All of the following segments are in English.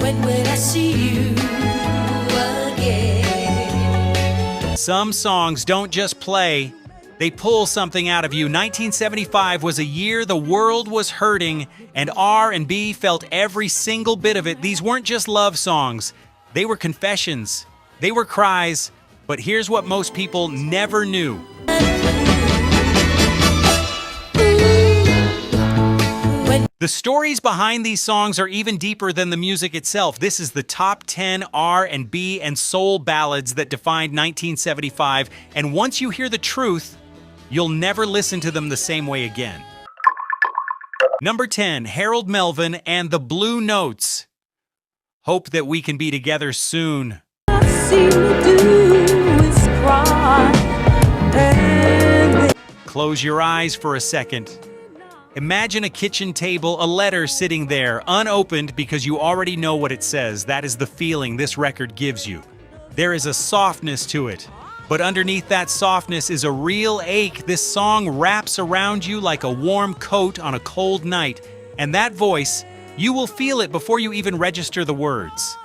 When will I see you again? Some songs don't just play, they pull something out of you. 1975 was a year the world was hurting, and R&B felt every single bit of it. These weren't just love songs, they were confessions, they were cries, but here's what most people never knew. The stories behind these songs are even deeper than the music itself. This is the top 10 R&B and soul ballads that defined 1975, and once you hear the truth, you'll never listen to them the same way again. Number 10, Harold Melvin and the Blue Notes. Hope that we can be together soon. All I seem to do is cry. Close your eyes for a second. Imagine a kitchen table, a letter sitting there, unopened because you already know what it says. That is the feeling this record gives you. There is a softness to it, but underneath that softness is a real ache. This song wraps around you like a warm coat on a cold night, and that voice, you will feel it before you even register the words.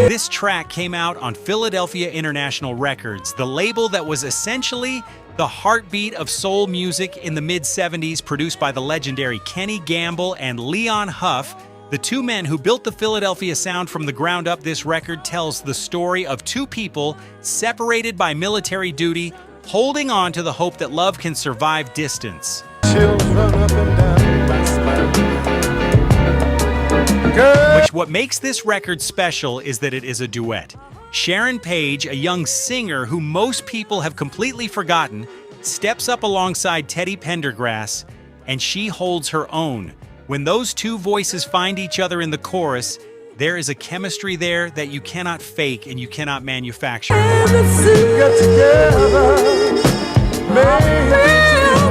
This track came out on Philadelphia International Records, the label that was essentially the heartbeat of soul music in the mid-70s, produced by the legendary Kenny Gamble and Leon Huff, the two men who built the Philadelphia sound from the ground up. This record tells the story of two people separated by military duty, holding on to the hope that love can survive distance. What makes this record special is that it is a duet. Sharon Page, a young singer who most people have completely forgotten, steps up alongside Teddy Pendergrass, and she holds her own. When those two voices find each other in the chorus, there is a chemistry there that you cannot fake and you cannot manufacture.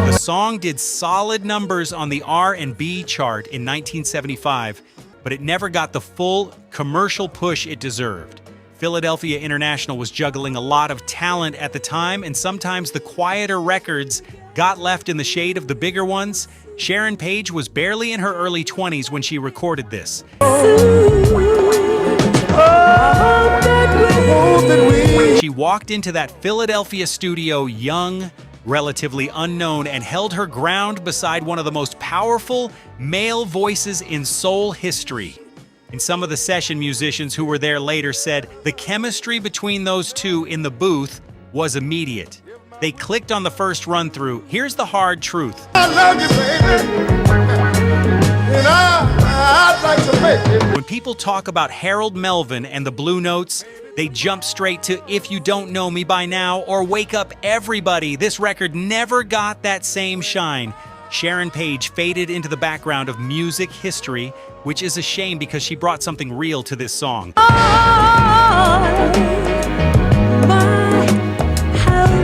The song did solid numbers on the R&B chart in 1975, but it never got the full commercial push it deserved. Philadelphia International was juggling a lot of talent at the time, and sometimes the quieter records got left in the shade of the bigger ones. Sharon Page was barely in her early 20s when she recorded this. She walked into that Philadelphia studio young, relatively unknown, and held her ground beside one of the most powerful male voices in soul history. And some of the session musicians who were there later said the chemistry between those two in the booth was immediate. They clicked on the first run-through. Here's the hard truth. I love you, baby. And I'd like to make it. When people talk about Harold Melvin and the Blue Notes, they jump straight to If You Don't Know Me By Now or Wake Up Everybody. This record never got that same shine. Sharon Page faded into the background of music history, which is a shame because she brought something real to this song.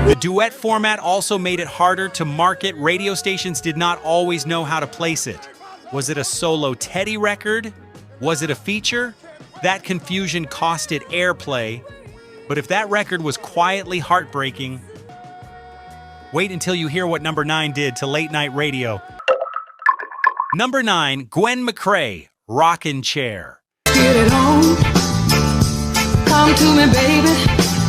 The duet format also made it harder to market. Radio stations did not always know how to place it. Was it a solo Teddy record? Was it a feature? That confusion cost it airplay. But if that record was quietly heartbreaking, wait until you hear what number 9 did to late night radio. Number 9, Gwen McCrae, Rockin' Chair. Get it on. Come to me, baby.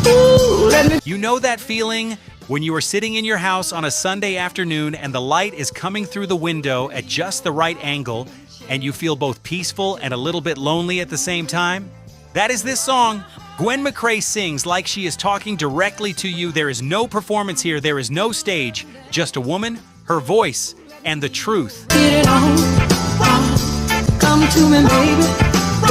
Ooh, let me. You know that feeling when you are sitting in your house on a Sunday afternoon and the light is coming through the window at just the right angle, and you feel both peaceful and a little bit lonely at the same time? That is this song. Gwen McCrae sings like she is talking directly to you. There is no performance here. There is no stage. Just a woman, her voice, and the truth. Get it on. Come to me, baby.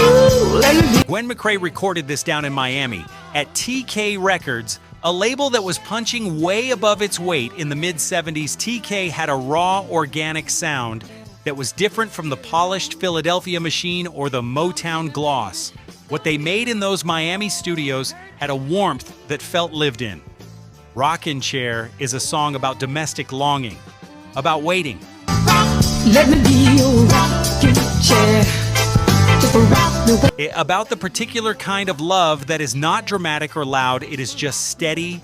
Ooh, let me. Gwen McCrae recorded this down in Miami at TK Records, a label that was punching way above its weight in the mid-70s. TK had a raw, organic sound that was different from the polished Philadelphia machine or the Motown gloss. What they made in those Miami studios had a warmth that felt lived in. Rockin' Chair is a song about domestic longing, about waiting. Let me be your rocking chair. Just rock the way. About the particular kind of love that is not dramatic or loud. It is just steady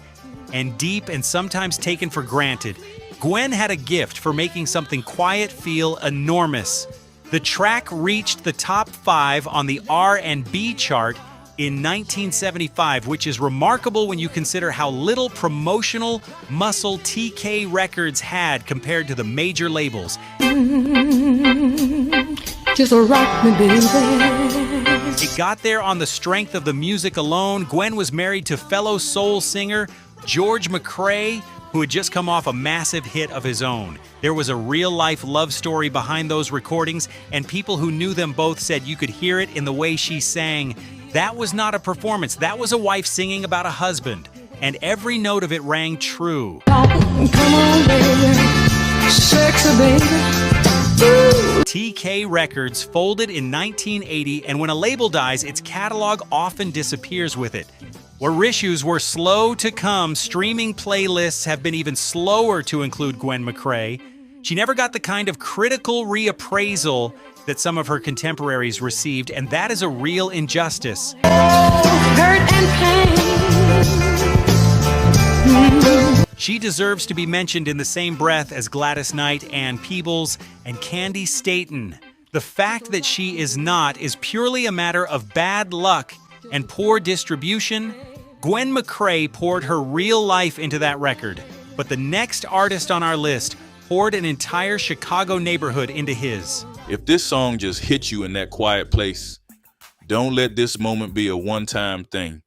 and deep and sometimes taken for granted. Gwen had a gift for making something quiet feel enormous. The track reached the top 5 on the R&B chart in 1975, which is remarkable when you consider how little promotional muscle TK Records had compared to the major labels. Just rock me, baby. It got there on the strength of the music alone. Gwen was married to fellow soul singer George McCrae, who had just come off a massive hit of his own. There was a real-life love story behind those recordings, and people who knew them both said you could hear it in the way she sang. That was not a performance. That was a wife singing about a husband, and every note of it rang true. Come on, baby. Sexy, baby. Ooh. TK Records folded in 1980, and when a label dies, its catalog often disappears with it. Where issues were slow to come, streaming playlists have been even slower to include Gwen McCrae. She never got the kind of critical reappraisal that some of her contemporaries received, and that is a real injustice. Hurt and pain. She deserves to be mentioned in the same breath as Gladys Knight, Ann Peebles, and Candy Staton. The fact that she is not is purely a matter of bad luck and poor distribution. Gwen McCrae poured her real life into that record, but the next artist on our list poured an entire Chicago neighborhood into his. If this song just hit you in that quiet place, don't let this moment be a one-time thing.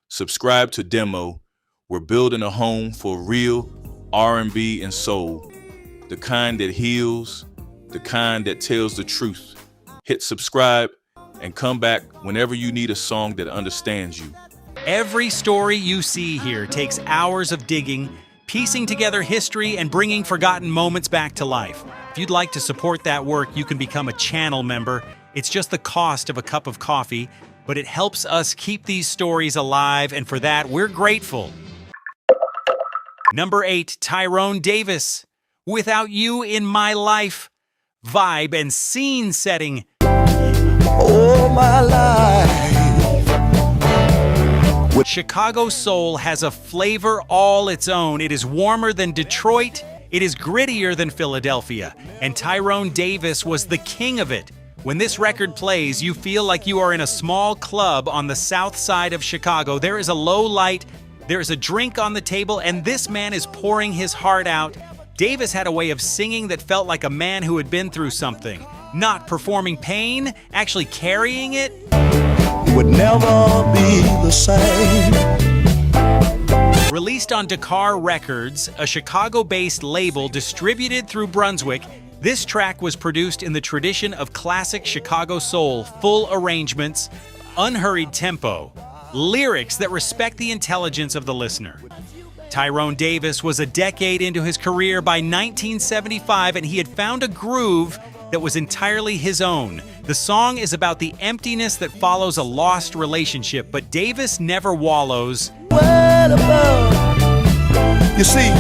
Subscribe to Demo. We're building a home for real R&B and soul, the kind that heals, the kind that tells the truth. Hit subscribe and come back whenever you need a song that understands you. Every story you see here takes hours of digging, piecing together history and bringing forgotten moments back to life. If you'd like to support that work, you can become a channel member. It's just the cost of a cup of coffee, but it helps us keep these stories alive, and for that, we're grateful. Number 8, Tyrone Davis. Without You in My Life. Vibe and scene setting. Oh, my life. Chicago soul has a flavor all its own. It is warmer than Detroit. It is grittier than Philadelphia. And Tyrone Davis was the king of it. When this record plays, you feel like you are in a small club on the south side of Chicago. There is a low light, there is a drink on the table, and this man is pouring his heart out. Davis had a way of singing that felt like a man who had been through something. Not performing pain, actually carrying it. Would never be the same. Released on Dakar Records, a Chicago-based label distributed through Brunswick, this track was produced in the tradition of classic Chicago soul, full arrangements, unhurried tempo, lyrics that respect the intelligence of the listener. Tyrone Davis was a decade into his career by 1975, and he had found a groove that was entirely his own. The song is about the emptiness that follows a lost relationship, but Davis never wallows. What about? You see,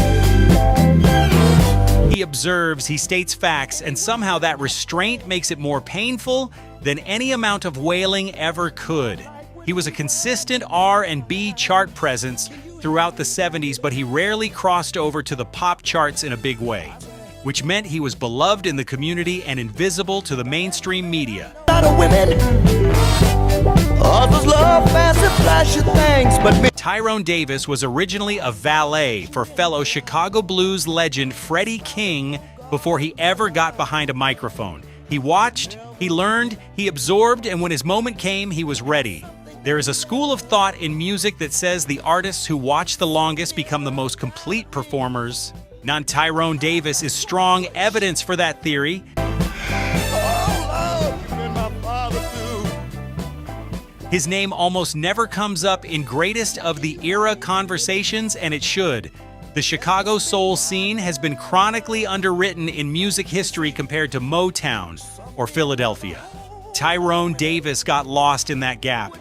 He observes, he states facts, and somehow that restraint makes it more painful than any amount of wailing ever could. He was a consistent R&B chart presence throughout the 70s, but he rarely crossed over to the pop charts in a big way, which meant he was beloved in the community and invisible to the mainstream media. a lot of women, others love fancy flashy things, but me. Tyrone Davis was originally a valet for fellow Chicago blues legend Freddie King before he ever got behind a microphone. He watched, he learned, he absorbed, and when his moment came, he was ready. There is a school of thought in music that says the artists who watch the longest become the most complete performers. Tyrone Davis is strong evidence for that theory. His name almost never comes up in greatest of the era conversations, and it should. The Chicago soul scene has been chronically underwritten in music history compared to Motown or Philadelphia. Tyrone Davis got lost in that gap.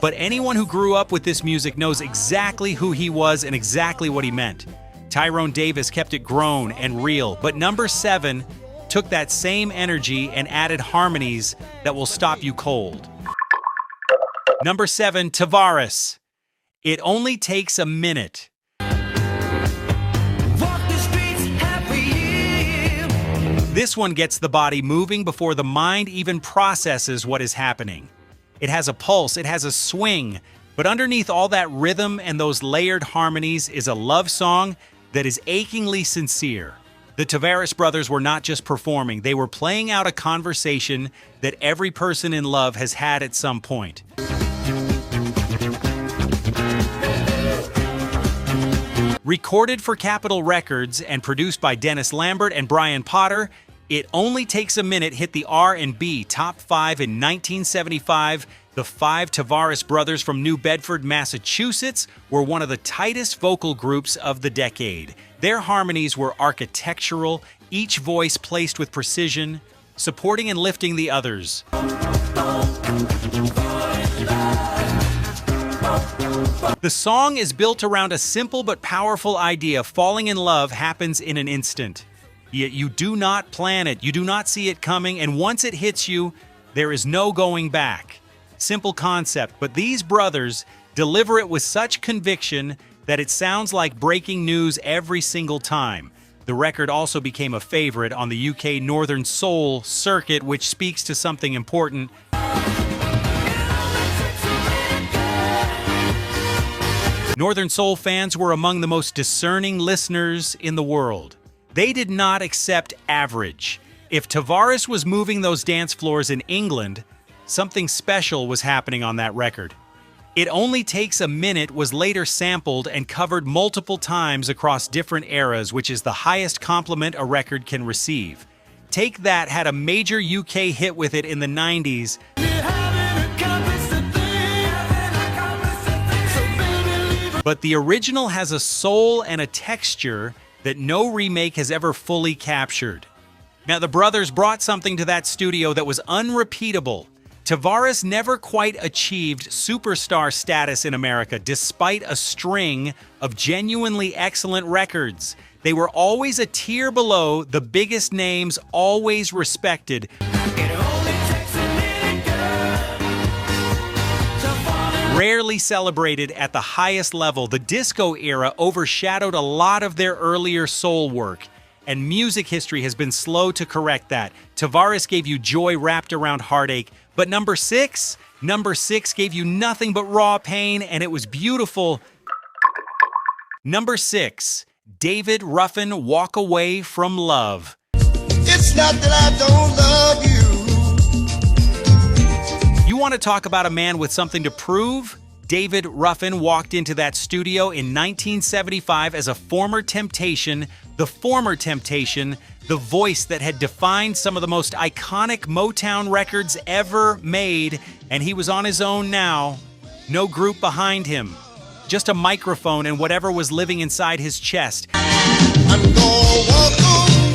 But anyone who grew up with this music knows exactly who he was and exactly what he meant. Tyrone Davis kept it grown and real, but number 7 took that same energy and added harmonies that will stop you cold. Number 7, Tavares. It Only Takes a Minute. Walk the streets. This one gets the body moving before the mind even processes what is happening. It has a pulse, it has a swing, but underneath all that rhythm and those layered harmonies is a love song that is achingly sincere. The Tavares brothers were not just performing, they were playing out a conversation that every person in love has had at some point. Recorded for Capitol Records and produced by Dennis Lambert and Brian Potter, It Only Takes a Minute hit the R&B Top 5 in 1975. The five Tavares brothers from New Bedford, Massachusetts, were one of the tightest vocal groups of the decade. Their harmonies were architectural, each voice placed with precision, supporting and lifting the others. The song is built around a simple but powerful idea. Falling in love happens in an instant. Yet you do not plan it, you do not see it coming, and once it hits you, there is no going back. Simple concept, but these brothers deliver it with such conviction that it sounds like breaking news every single time. The record also became a favorite on the UK Northern Soul circuit, which speaks to something important. Northern Soul fans were among the most discerning listeners in the world. They did not accept average. If Tavares was moving those dance floors in England, something special was happening on that record. It Only Takes a Minute was later sampled and covered multiple times across different eras, which is the highest compliment a record can receive. Take That had a major UK hit with it in the 90s. But the original has a soul and a texture that no remake has ever fully captured. Now, the brothers brought something to that studio that was unrepeatable. Tavares never quite achieved superstar status in America, despite a string of genuinely excellent records. They were always a tier below the biggest names, always respected. Rarely celebrated at the highest level. The disco era overshadowed a lot of their earlier soul work, and music history has been slow to correct that. Tavares gave you joy wrapped around heartache, but number six gave you nothing but raw pain, and it was beautiful. Number 6, David Ruffin, Walk Away from Love. It's not that I don't love you. You want to talk about a man with something to prove? David Ruffin walked into that studio in 1975 as a former Temptation, the voice that had defined some of the most iconic Motown records ever made, and he was on his own now. No group behind him, just a microphone and whatever was living inside his chest. I'm gonna walk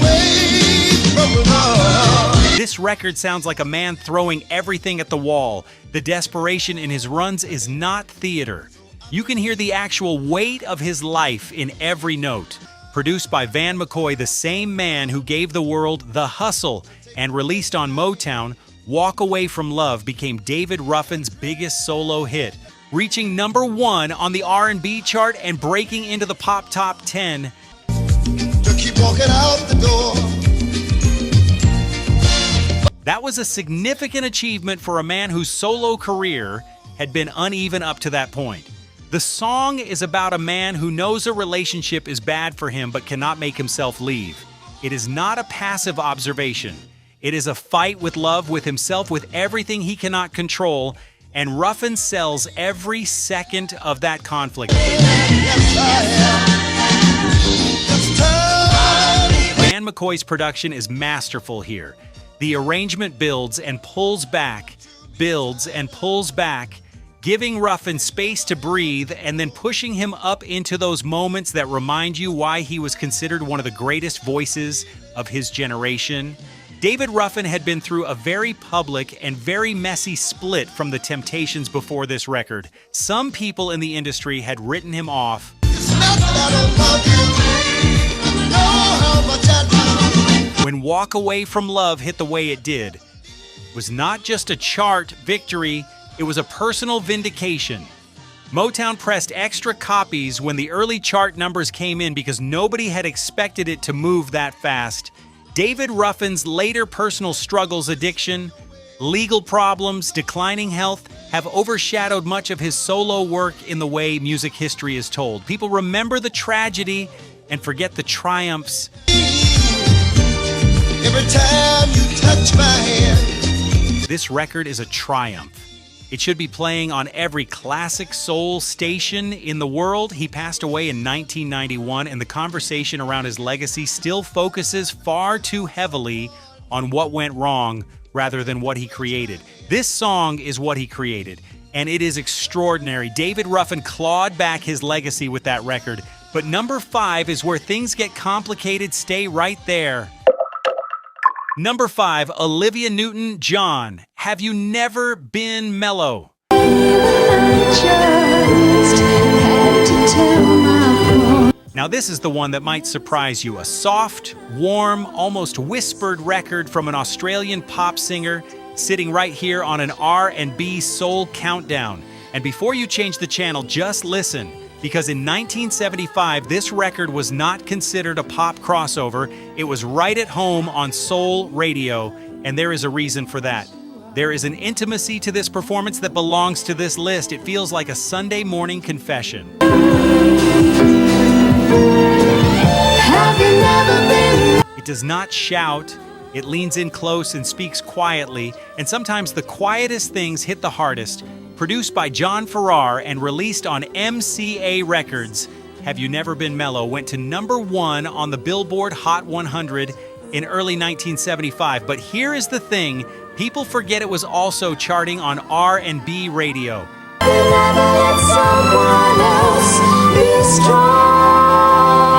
away from love. This record sounds like a man throwing everything at the wall. The desperation in his runs is not theater. You can hear the actual weight of his life in every note. Produced by Van McCoy, the same man who gave the world The Hustle, and released on Motown, Walk Away from Love became David Ruffin's biggest solo hit, reaching number 1 on the R&B chart and breaking into the pop top 10. To keep walking out the door. That was a significant achievement for a man whose solo career had been uneven up to that point. The song is about a man who knows a relationship is bad for him but cannot make himself leave. It is not a passive observation. It is a fight with love, with himself, with everything he cannot control, and Ruffin sells every second of that conflict. Van McCoy's production is masterful here. The arrangement builds and pulls back, giving Ruffin space to breathe and then pushing him up into those moments that remind you why he was considered one of the greatest voices of his generation. David Ruffin had been through a very public and very messy split from the Temptations before this record. Some people in the industry had written him off. When Walk Away from Love hit the way it did, it was not just a chart victory, it was a personal vindication. Motown pressed extra copies when the early chart numbers came in because nobody had expected it to move that fast. David Ruffin's later personal struggles, addiction, legal problems, declining health have overshadowed much of his solo work in the way music history is told. People remember the tragedy and forget the triumphs. Every time you touch my hand. This record is a triumph. It should be playing on every classic soul station in the world. He passed away in 1991, and the conversation around his legacy still focuses far too heavily on what went wrong rather than what he created. This song is what he created, and it is extraordinary. David Ruffin clawed back his legacy with that record. But number 5 is where things get complicated. Stay right there. Number 5, Olivia Newton-John. Have You Never Been Mellow? Now this is the one that might surprise you. A soft, warm, almost whispered record from an Australian pop singer sitting right here on an R&B soul countdown. And before you change the channel, just listen. Because in 1975, this record was not considered a pop crossover. It was right at home on soul radio, and there is a reason for that. There is an intimacy to this performance that belongs to this list. It feels like a Sunday morning confession. It does not shout. It leans in close and speaks quietly, and sometimes the quietest things hit the hardest. Produced by John Farrar and released on MCA Records, Have You Never Been Mellow went to number 1 on the Billboard Hot 100 in early 1975. But here is the thing, people forget it was also charting on R&B radio.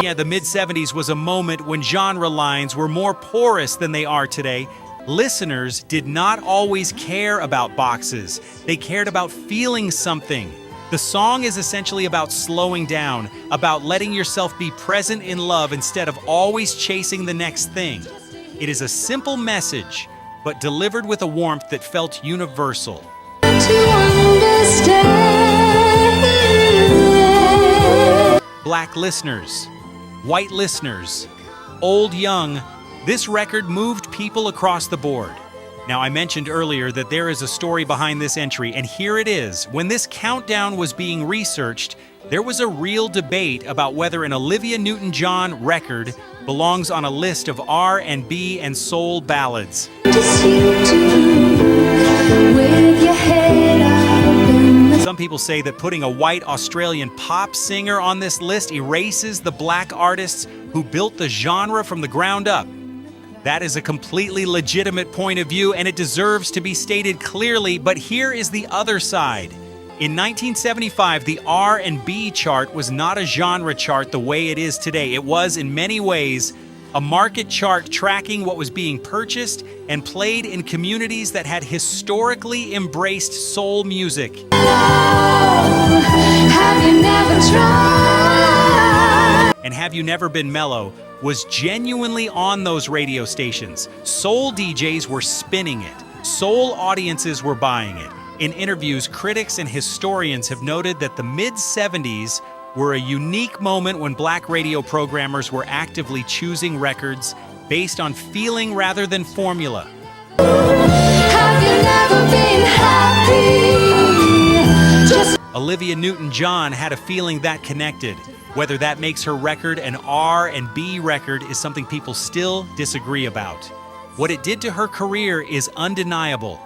Yeah, the mid-70s was a moment when genre lines were more porous than they are today. Listeners did not always care about boxes. They cared about feeling something. The song is essentially about slowing down, about letting yourself be present in love instead of always chasing the next thing. It is a simple message, but delivered with a warmth that felt universal. Black listeners, white listeners, old, young, this record moved people across the board. Now, I mentioned earlier that there is a story behind this entry, and here it is. When this countdown was being researched, there was a real debate about whether an Olivia Newton-John record belongs on a list of R&B and soul ballads. Some people say that putting a white Australian pop singer on this list erases the black artists who built the genre from the ground up. That is a completely legitimate point of view, and it deserves to be stated clearly, but here is the other side. In 1975, the R&B chart was not a genre chart the way it is today. It was, in many ways, a market chart tracking what was being purchased and played in communities that had historically embraced soul music. Have you never tried? And Have You Never Been Mellow was genuinely on those radio stations. Soul DJs were spinning it. Soul audiences were buying it. In interviews, critics and historians have noted that the mid-70s were a unique moment when black radio programmers were actively choosing records based on feeling rather than formula. Have you never been happy? Olivia Newton-John had a feeling that connected. Whether that makes her record an R&B record is something people still disagree about. What it did to her career is undeniable.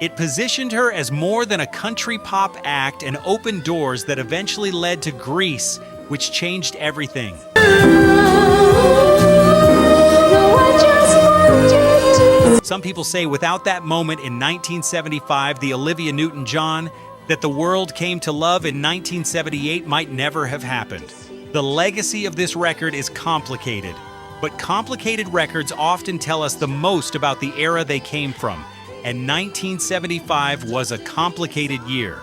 It positioned her as more than a country pop act and opened doors that eventually led to Grease, which changed everything. Some people say without that moment in 1975, the Olivia Newton-John that the world came to love in 1978 might never have happened. The legacy of this record is complicated, but complicated records often tell us the most about the era they came from, and 1975 was a complicated year.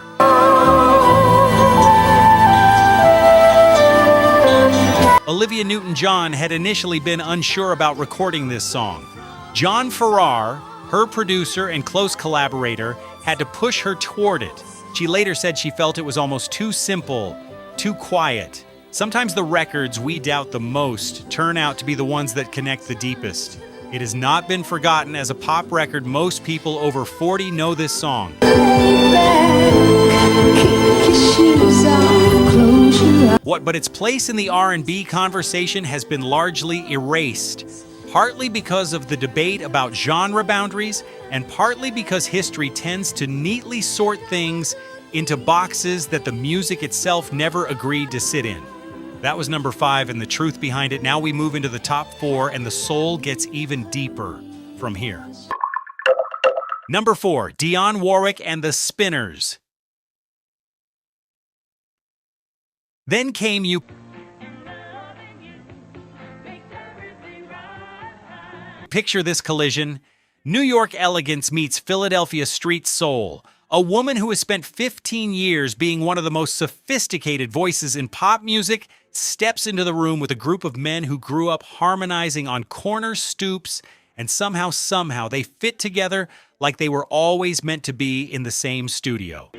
Olivia Newton-John had initially been unsure about recording this song. John Farrar, her producer and close collaborator, had to push her toward it. She later said she felt it was almost too simple, too quiet. Sometimes the records we doubt the most turn out to be the ones that connect the deepest. It has not been forgotten as a pop record. Most people over 40 know this song. But its place in the R&B conversation has been largely erased, partly because of the debate about genre boundaries, and partly because history tends to neatly sort things into boxes that the music itself never agreed to sit in. That was number 5 and the truth behind it. Now we move into the top 4 and the soul gets even deeper from here. Number 4, Dionne Warwick and the Spinners. Then Came You. Picture this collision. New York elegance meets Philadelphia street soul. A woman who has spent 15 years being one of the most sophisticated voices in pop music steps into the room with a group of men who grew up harmonizing on corner stoops, and somehow they fit together like they were always meant to be in the same studio.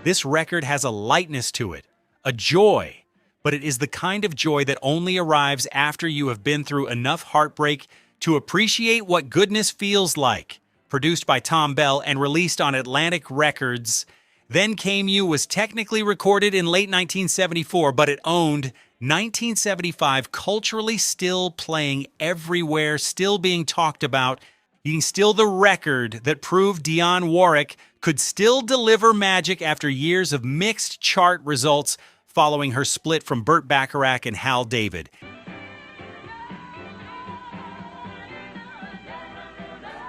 This record has a lightness to it, a joy, but it is the kind of joy that only arrives after you have been through enough heartbreak to appreciate what goodness feels like. Produced by Tom Bell and released on Atlantic Records, Then Came You was technically recorded in late 1974, but it owned 1975, culturally still playing everywhere, still being talked about, being still the record that proved Dionne Warwick could still deliver magic after years of mixed chart results following her split from Burt Bacharach and Hal David.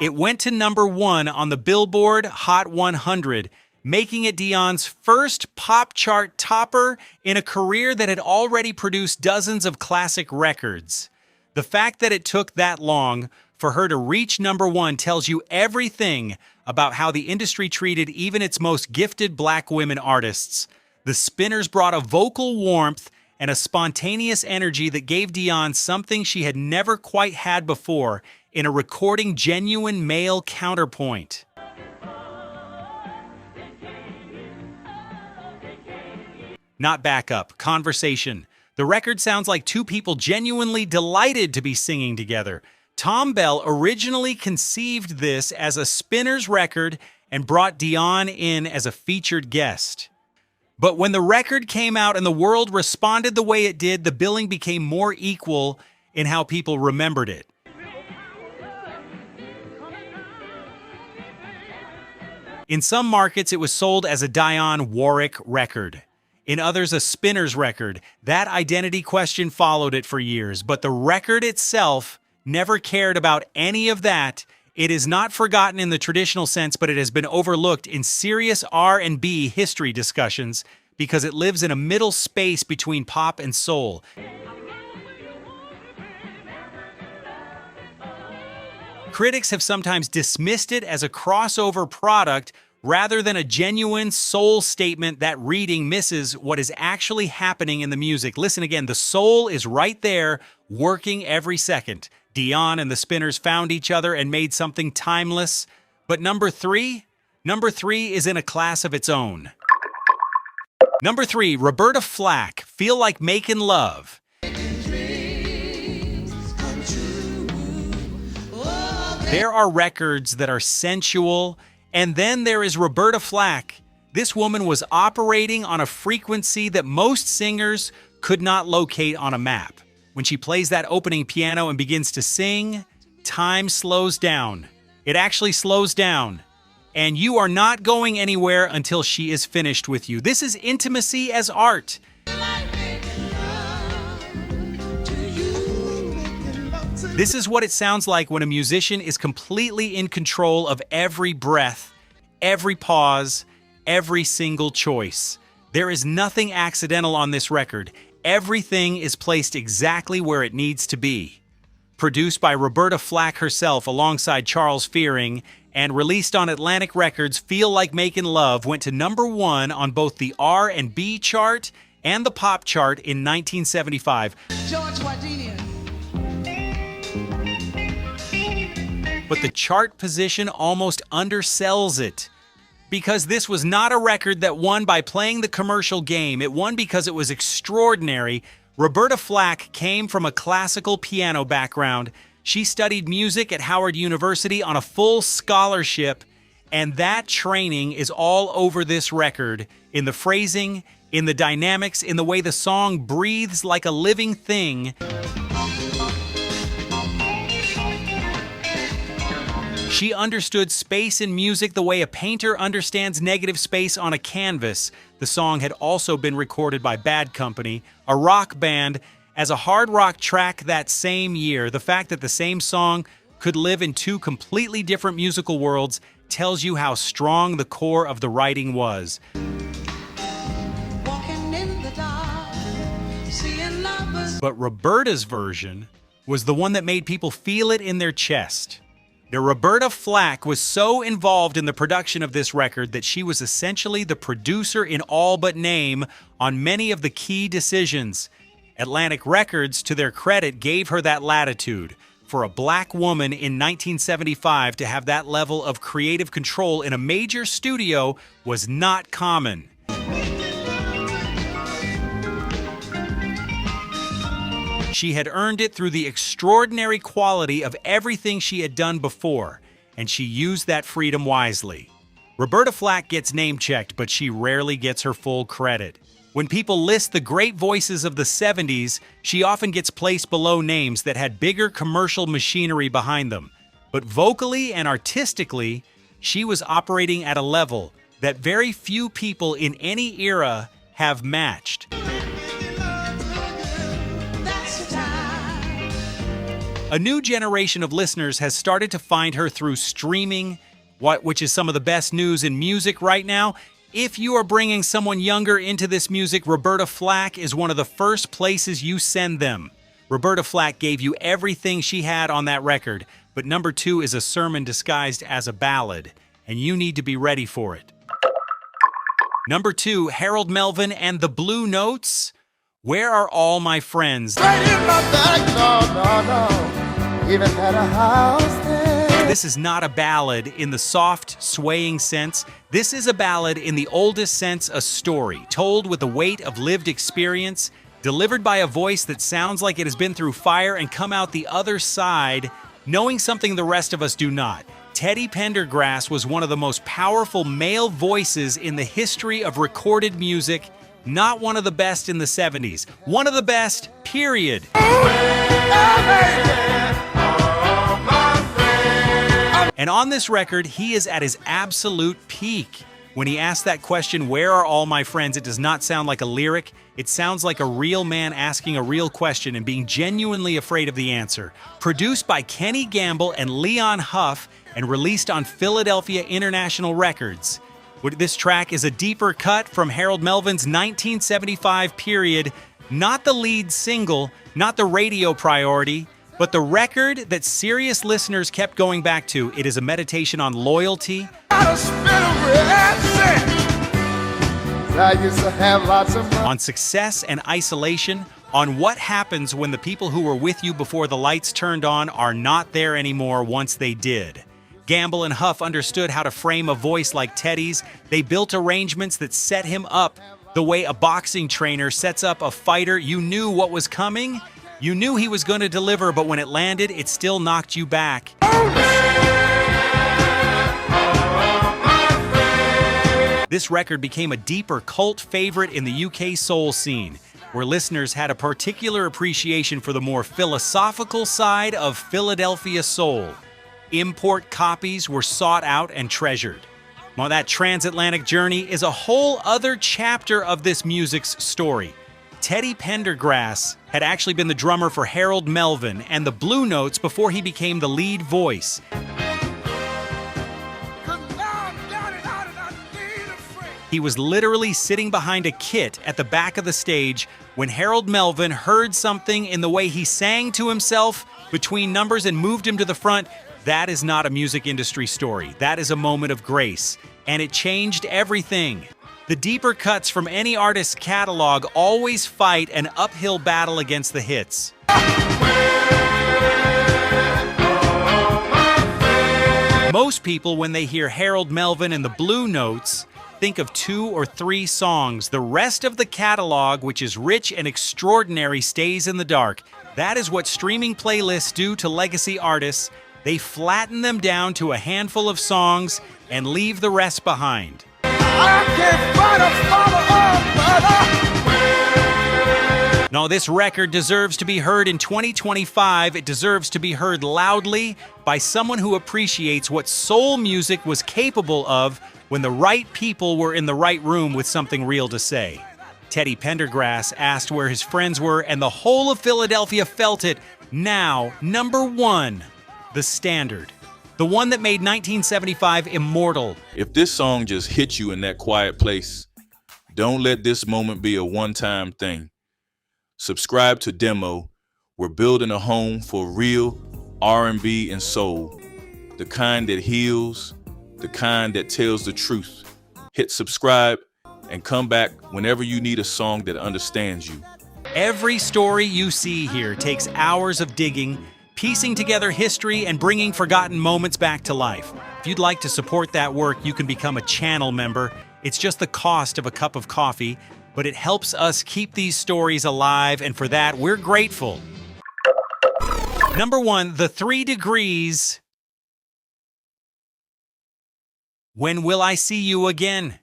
It went to number 1 on the Billboard Hot 100, making it Dionne's first pop chart topper in a career that had already produced dozens of classic records. The fact that it took that long for her to reach number 1 tells you everything about how the industry treated even its most gifted black women artists. The Spinners brought a vocal warmth and a spontaneous energy that gave Dionne something she had never quite had before in a recording genuine male counterpoint. Not backup, conversation. The record sounds like two people genuinely delighted to be singing together. Tom Bell originally conceived this as a Spinners record and brought Dionne in as a featured guest. But when the record came out and the world responded the way it did, the billing became more equal in how people remembered it. In some markets, it was sold as a Dionne Warwick record. In others, a Spinners record. That identity question followed it for years, but the record itself never cared about any of that. It is not forgotten in the traditional sense, but it has been overlooked in serious R&B history discussions because it lives in a middle space between pop and soul. Critics have sometimes dismissed it as a crossover product rather than a genuine soul statement. That reading misses what is actually happening in the music. Listen again, the soul is right there, working every second. Dionne and the Spinners found each other and made something timeless. But number three is in a class of its own. Number 3, Roberta Flack, Feel Like Making Love. There are records that are sensual, and then there is Roberta Flack. This woman was operating on a frequency that most singers could not locate on a map. When she plays that opening piano and begins to sing, time slows down. It actually slows down. And you are not going anywhere until she is finished with you. This is intimacy as art. This is what it sounds like when a musician is completely in control of every breath, every pause, every single choice. There is nothing accidental on this record. Everything is placed exactly where it needs to be. Produced by Roberta Flack herself alongside Charles Fearing and released on Atlantic Records, Feel Like Making Love went to number 1 on both the R&B chart and the pop chart in 1975. But the chart position almost undersells it, because this was not a record that won by playing the commercial game. It won because it was extraordinary, Roberta Flack came from a classical piano background. She studied music at Howard University on a full scholarship, and that training is all over this record, in the phrasing, in the dynamics, in the way the song breathes like a living thing. She understood space in music the way a painter understands negative space on a canvas. The song had also been recorded by Bad Company, a rock band, as a hard rock track that same year. The fact that the same song could live in two completely different musical worlds tells you how strong the core of the writing was. But Roberta's version was the one that made people feel it in their chest. Now, Roberta Flack was so involved in the production of this record that she was essentially the producer in all but name on many of the key decisions. Atlantic Records, to their credit, gave her that latitude. For a black woman in 1975 to have that level of creative control in a major studio was not common. She had earned it through the extraordinary quality of everything she had done before, and she used that freedom wisely. Roberta Flack gets name-checked, but she rarely gets her full credit. When people list the great voices of the 70s, she often gets placed below names that had bigger commercial machinery behind them. But vocally and artistically, she was operating at a level that very few people in any era have matched. A new generation of listeners has started to find her through streaming, which is some of the best news in music right now. If you are bringing someone younger into this music, Roberta Flack is one of the first places you send them. Roberta Flack gave you everything she had on that record, but number 2 is a sermon disguised as a ballad, and you need to be ready for it. Number 2, Harold Melvin and the Blue Notes. Where Are All My Friends? Right in my back, no. Even had a house there. This is not a ballad in the soft, swaying sense. This is a ballad in the oldest sense, a story, told with the weight of lived experience, delivered by a voice that sounds like it has been through fire and come out the other side, knowing something the rest of us do not. Teddy Pendergrass was one of the most powerful male voices in the history of recorded music. Not one of the best in the 70s. One of the best, period. And on this record, he is at his absolute peak. When he asks that question, where are all my friends, it does not sound like a lyric. It sounds like a real man asking a real question and being genuinely afraid of the answer. Produced by Kenny Gamble and Leon Huff and released on Philadelphia International Records. This track is a deeper cut from Harold Melvin's 1975 period, not the lead single, not the radio priority, but the record that serious listeners kept going back to. It is a meditation on loyalty, on success and isolation, on what happens when the people who were with you before the lights turned on are not there anymore once they did. Gamble and Huff understood how to frame a voice like Teddy's. They built arrangements that set him up the way a boxing trainer sets up a fighter. You knew what was coming. You knew he was going to deliver, but when it landed, it still knocked you back. This record became a deeper cult favorite in the UK soul scene, where listeners had a particular appreciation for the more philosophical side of Philadelphia soul. Import copies were sought out and treasured. Now, that transatlantic journey is a whole other chapter of this music's story. Teddy Pendergrass had actually been the drummer for Harold Melvin and the Blue Notes before he became the lead voice. He was literally sitting behind a kit at the back of the stage when Harold Melvin heard something in the way he sang to himself between numbers and moved him to the front. That is not a music industry story. That is a moment of grace, and it changed everything. The deeper cuts from any artist's catalog always fight an uphill battle against the hits. Most people, when they hear Harold Melvin and the Blue Notes, Think of 2 or 3 songs. The rest of the catalog, which is rich and extraordinary, stays in the dark. That is what streaming playlists do to legacy artists. They flatten them down to a handful of songs and leave the rest behind. No, this record deserves to be heard in 2025. It deserves to be heard loudly by someone who appreciates what soul music was capable of when the right people were in the right room with something real to say. Teddy Pendergrass asked where his friends were, and the whole of Philadelphia felt it. Now, number 1, The Standard. The one that made 1975 immortal. If this song just hit you in that quiet place, don't let this moment be a one-time thing. Subscribe to Demo. We're building a home for real R&B and soul. The kind that heals, the kind that tells the truth. Hit subscribe and come back whenever you need a song that understands you. Every story you see here takes hours of digging, piecing together history and bringing forgotten moments back to life. If you'd like to support that work, you can become a channel member. It's just the cost of a cup of coffee, but it helps us keep these stories alive, and for that, we're grateful. Number 1, The 3 Degrees. When Will I See You Again?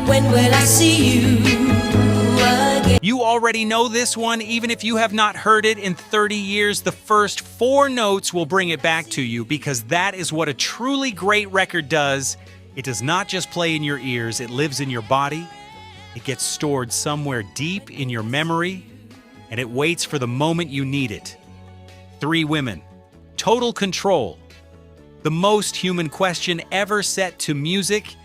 When will I see you again? You already know this one, even if you have not heard it in 30 years. The first 4 notes will bring it back to you, because that is what a truly great record does. It does not just play in your ears, it lives in your body. It gets stored somewhere deep in your memory, and it waits for the moment you need it. 3 Women, Total Control. The most human question ever set to music.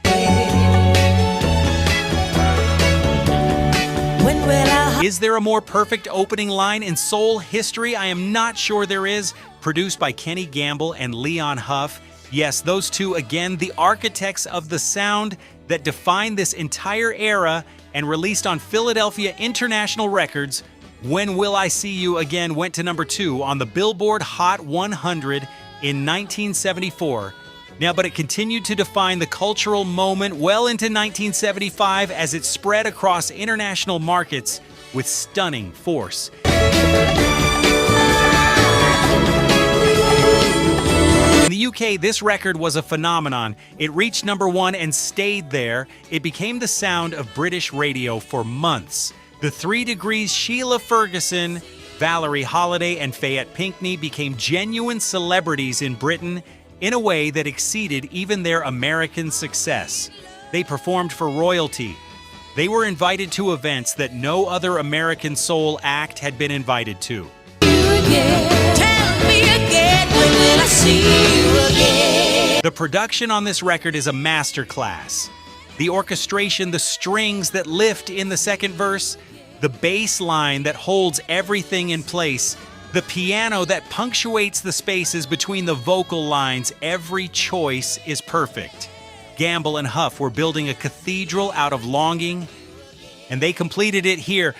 When will I... Is there a more perfect opening line in soul history? I am not sure there is. Produced by Kenny Gamble and Leon Huff. Yes, those two, again, the architects of the sound that defined this entire era, and released on Philadelphia International Records. When Will I See You Again went to number 2 on the Billboard Hot 100 in 1974. Now, but it continued to define the cultural moment well into 1975 as it spread across international markets with stunning force. In the UK, this record was a phenomenon. It reached number 1 and stayed there. It became the sound of British radio for months. The 3 Degrees, Sheila Ferguson, Valerie Holiday, and Fayette Pinckney became genuine celebrities in Britain in a way that exceeded even their American success. They performed for royalty. They were invited to events that no other American soul act had been invited to. Tell me again, when will I see you again? The production on this record is a masterclass. The orchestration, the strings that lift in the second verse, the bass line that holds everything in place, the piano that punctuates the spaces between the vocal lines, every choice is perfect. Gamble and Huff were building a cathedral out of longing, and they completed it here.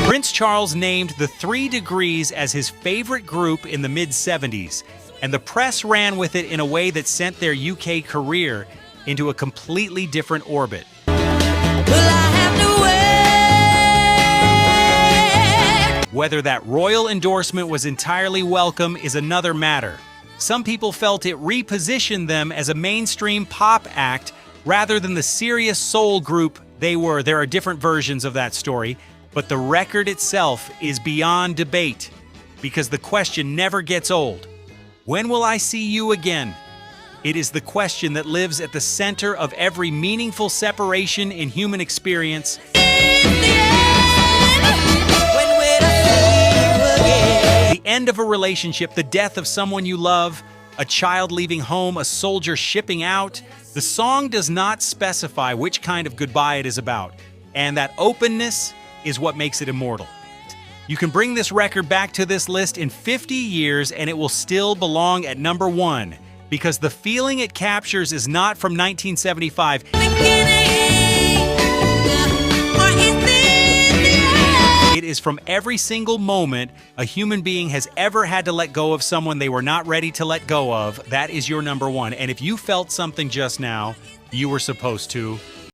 Prince Charles named the 3 Degrees as his favorite group in the mid-70s, and the press ran with it in a way that sent their UK career into a completely different orbit. Will I have to wait? Whether that royal endorsement was entirely welcome is another matter. Some people felt it repositioned them as a mainstream pop act rather than the serious soul group they were. There are different versions of that story, but the record itself is beyond debate because the question never gets old. When will I see you again? It is the question that lives at the center of every meaningful separation in human experience. The end of a relationship, the death of someone you love, a child leaving home, a soldier shipping out. The song does not specify which kind of goodbye it is about, and that openness is what makes it immortal. You can bring this record back to this list in 50 years and it will still belong at number 1, because the feeling it captures is not from 1975. It is from every single moment a human being has ever had to let go of someone they were not ready to let go of, that is your number one. And if you felt something just now, you were supposed to